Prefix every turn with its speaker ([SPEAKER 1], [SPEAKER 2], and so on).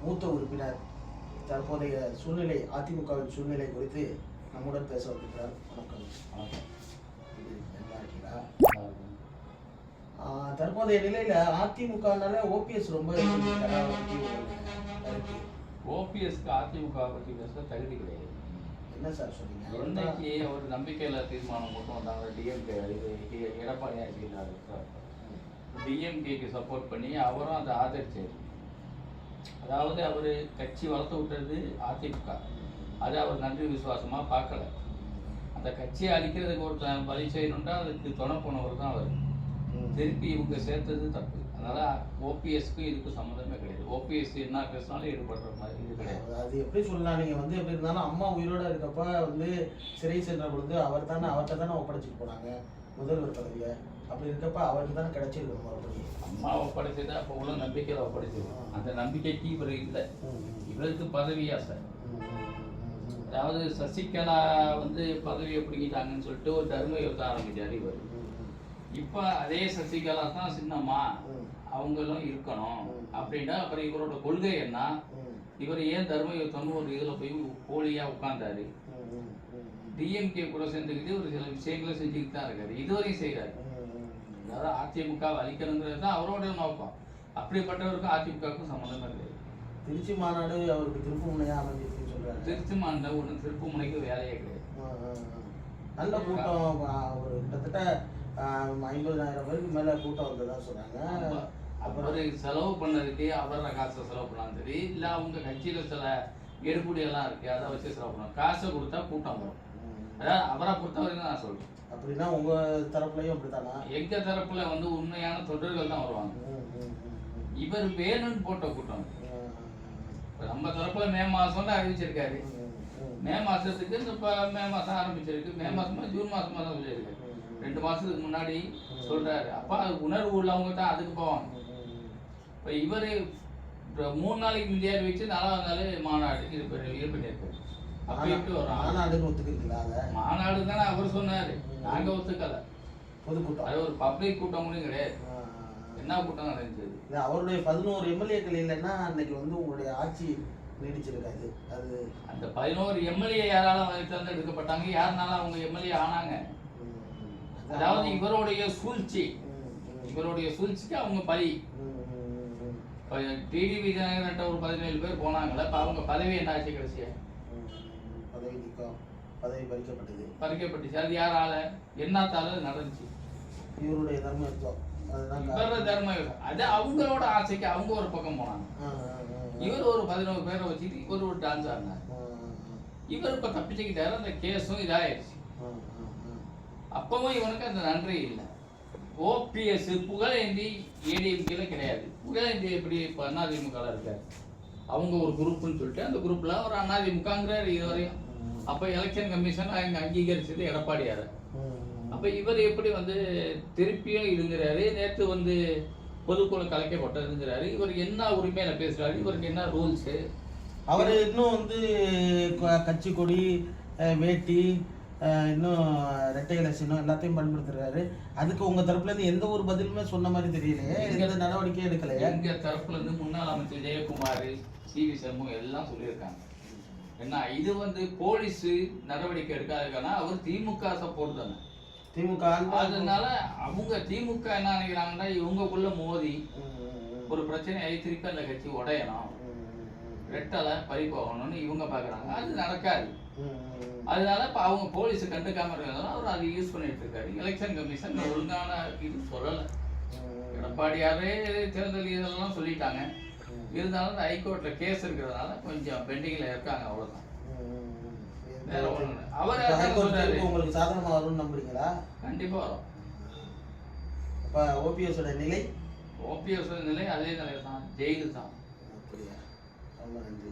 [SPEAKER 1] மூத்த உறுப்பினர் தற்போதைய சூழ்நிலை அதிமுகவின் சூழ்நிலை குறித்து நம்முடன் பேச வருகிறார். வணக்கம். நல்லா இருக்கீங்களா? தற்போதைய நிலையில அதிமுகனால ஓபிஎஸ் ரொம்ப
[SPEAKER 2] ஓபிஎஸ்க்கு அதிமுக பற்றி பேச தகுதி கிடையாது.
[SPEAKER 1] என்ன சார் சொன்னீங்க?
[SPEAKER 2] இன்னைக்கு ஒரு நம்பிக்கையில தீர்மானம் கொண்டு வந்தாங்க. டிஎம்கே எடப்பாடி ஆட்சியில் டிஎம்கேக்கு சப்போர்ட் பண்ணி அவரும் அதை ஆதரிச்சார். அதாவது அவர் கட்சி வளர்த்து விட்டது அதிமுக, அதை அவர் நன்றி விசுவாசமாக பார்க்கல. அந்த கட்சியை அழிக்கிறதுக்கு ஒரு பதிவு செய்யணுன்றா அதுக்கு துணை போனவர் தான் அவர். திருப்பி இவங்க சேர்த்தது தப்பு. அதனால ஓபிஎஸ்க்கு இதுக்கு சம்மந்தமே கிடையாது. ஓபிஎஸ் என்ன பேசினாலும் ஈடுபடுற மாதிரி இது கிடையாது.
[SPEAKER 1] அது எப்படி சொல்லலாம்? நீங்க எப்படி இருந்தாலும் அம்மா உயிரோட இருக்கப்ப சிறை சென்ற பொழுது அவர்கிட்ட தானே ஒப்படைச்சிட்டு போனாங்க முதல்வர் பதவியை. அப்படி இருக்கப்ப அவருக்கு தானே கிடைச்சிருக்கு மறுபடியும்.
[SPEAKER 2] அம்மா ஒப்படைச்சது அப்போ உள்ள நம்பிக்கையில் ஒப்படைச்சது. அந்த நம்பிக்கைக்கு இவர் இல்லை. இவருக்கு பதவி ஆசை. அதாவது சசிகலா பதவியை பிடிக்கிட்டாங்கன்னு சொல்லிட்டு ஒரு தர்ம யுத்தம் ஆரம்பிச்சார் இவர். இப்போ அதே சசிகலா தான் சின்னம்மா, அவங்களும் இருக்கணும் அப்படின்னா அப்புறம் இவரோட கொள்கை என்ன? இவர் ஏன் தர்ம யுத்தம்னு ஒரு இதில் போய் போலியா உட்கார்ந்தாரு. டிஎம்கே கூட சேர்ந்துக்கிட்டு ஒரு சில விஷயங்களை செஞ்சுக்கிட்டு தான் இருக்காரு, இதுவரையும் செய்கிறாரு. அதாவது அதிமுக அழிக்கணுங்கிறது தான் அவரோட நோக்கம். அப்படிப்பட்டவருக்கும் அதிமுகவுக்கும் சம்மந்தமே கிடையாது.
[SPEAKER 1] திருச்சி மாநாடு அவருக்கு திருப்பு முனையா அமைஞ்சிருக்குன்னு சொல்றாரு.
[SPEAKER 2] திருச்சி மாநாடு ஒன்றும் திருப்பு முனைக்கு வேலையே கிடையாது.
[SPEAKER 1] நல்ல கூட்டம், ஒரு கிட்டத்தட்ட 50,000 பேருக்கு மேல கூட்டம் வந்ததா சொல்றாங்க.
[SPEAKER 2] அவரு செலவு பண்ணதுக்கு அவரோட காசை செலவு பண்ணலாம் சரி, இல்லை அவங்க கட்சியில சில எடுபடி எல்லாம் இருக்கு, அதை வச்சு செலவு பண்ணலாம். காசை கொடுத்தா கூட்டம் வரும். அதாவது அவரை பொறுத்த வரைக்கும் நான் சொல்றேன்.
[SPEAKER 1] அப்படின்னா உங்க தரப்புலையும் அப்படித்தானா?
[SPEAKER 2] எங்க தரப்புல உண்மையான தொண்டர்கள் தான் வருவாங்க. இவர் வேணும்னு போட்ட கூட்டம். நம்ம தரப்புல மே மாசம் தான் அறிவிச்சிருக்காரு. மே மாசத்துக்கு மே மாசம் ஆரம்பிச்சிருக்கு. மே மாசமா ஜூன் மாசமா தான் சொல்லியிருக்காரு. 2 மாசத்துக்கு முன்னாடி சொல்றாரு. அப்ப அது உணர்வு உள்ளவங்க தான் அதுக்கு போவாங்க. இப்ப இவரு 3 நாளைக்கு முந்தைய அறிவிச்சு 4வது நாள் மாநாடு இது பண்ணியிருக்காரு. மாநாடு தானே அவர் சொன்னாரு, நாங்க ஒத்துக்கல.
[SPEAKER 1] பொதுக்கூட்டம்,
[SPEAKER 2] அது ஒரு பப்ளிக் கூட்டம் கூட கிடையாது. என்ன கூட்டம் நடந்தது?
[SPEAKER 1] அவருடைய 11 எம்எல்ஏக்கள் இல்லைன்னா அன்னைக்கு உங்களுடைய ஆட்சி நீடிச்சிருக்காது. அது
[SPEAKER 2] அந்த 11 எம்எல்ஏ யாரால எடுக்கப்பட்டாங்க, யாருனால அவங்க எம்எல்ஏ ஆனாங்க. அதாவது இவருடைய சூழ்ச்சிக்கு அவங்க பலி. டிடிவி தினகரன் ஒரு 17 பேர் போனாங்கல்ல, இப்ப அவங்க பதவி என்ன ஆச்சு? கடைசியா
[SPEAKER 1] பதவி
[SPEAKER 2] பறிக்கப்பட்டுச்சு. அது யாரால, என்னத்தால நடந்துச்சு?
[SPEAKER 1] இவருடைய தர்ம யுத்தம்.
[SPEAKER 2] அது அவங்களோட ஆசைக்கு அவங்க ஒரு பக்கம் போனாங்க. இவர் ஒரு 11 பேரை வச்சுட்டு இவர் ஒரு டான்ஸ் ஆடினார். இவர் இப்ப தப்பிச்சுக்கிட்டாரு. அந்த கேஸும் இதாயிடுச்சு. அப்பவும் இவனுக்கு அந்த நன்றி இல்லை. ஓபிஎஸ் புகழேந்தி ஏடிஎம்கேல கிடையாது. புகழேந்தி எப்படி இப்ப அதிமுக இருக்காரு, அவங்க ஒரு குரூப்னு சொல்லிட்டு அந்த குரூப்ல ஒரு அதிமுகங்கிறாரு இதுவரையும். அப்ப எலெக்ஷன் கமிஷன் அங்கீகரிச்சது எடப்பாடியார். அப்ப இவர் எப்படி திருப்பியும் இருங்கிறாரு. நேற்று பொதுக்குழு கலைக்கப்பட்டதுங்கிறாரு. இவர் என்ன உரிமையில பேசுறாரு? இவருக்கு என்ன ரூல்ஸ்?
[SPEAKER 1] அவர் இன்னும் கட்சி கொடி, வேட்டி, இன்னும் ரெட்டை இலை சின்னம் எல்லாத்தையும் பயன்படுத்துறாரு. அதுக்கு உங்க தரப்புல இருந்து எந்த ஒரு பதிலுமே சொன்ன மாதிரி தெரியலையே, எந்த நடவடிக்கையும் எடுக்கலையே.
[SPEAKER 2] எங்க தரப்புல இருந்து முன்னாள் அமைச்சர் ஜெயக்குமார், சிவி சண்முகம் எல்லாம் சொல்லியிருக்காங்க. என்ன இது போலீஸ் நடவடிக்கை எடுக்காதுக்கான அவர் திமுக சப்போர்ட் தானே.
[SPEAKER 1] திமுக
[SPEAKER 2] அதனால அவங்க திமுக என்ன நினைக்கிறாங்கன்னா, இவங்களுக்குள்ள மோதி ஒரு பிரச்சனையை திருப்பி அந்த கட்சி உடையணும், ரெட்டலை பறி போகணும்னு இவங்க பாக்குறாங்க. அது நடக்காது. அதனால இப்ப அவங்க போலீஸ் கண்டுக்காம இருக்கிறதுனால அவர் அதை யூஸ் பண்ணிட்டு இருக்காரு. எலெக்ஷன் கமிஷன் ஒழுங்கான இது சொல்லல. எடப்பாடியாரே தேர்தல் இதெல்லாம் சொல்லிட்டாங்க. இருந்தாலும் இந்த ஹைகோர்ட்ல கேஸ் இருக்கிறதுனால கொஞ்சம் பெண்டிங்ல இருக்காங்க, அவ்வளவுதான். வேற ஒண்ணு. அவர்
[SPEAKER 1] உங்களுக்கு சாதகமா வரும்னு நம்புறீங்களா?
[SPEAKER 2] கண்டிப்பா வரும்.
[SPEAKER 1] அப்ப ஓபிஎஸ் நிலை
[SPEAKER 2] அதே நிலை தான், ஜெயிலு தான்.
[SPEAKER 1] அப்படியா? ரொம்ப நன்றி.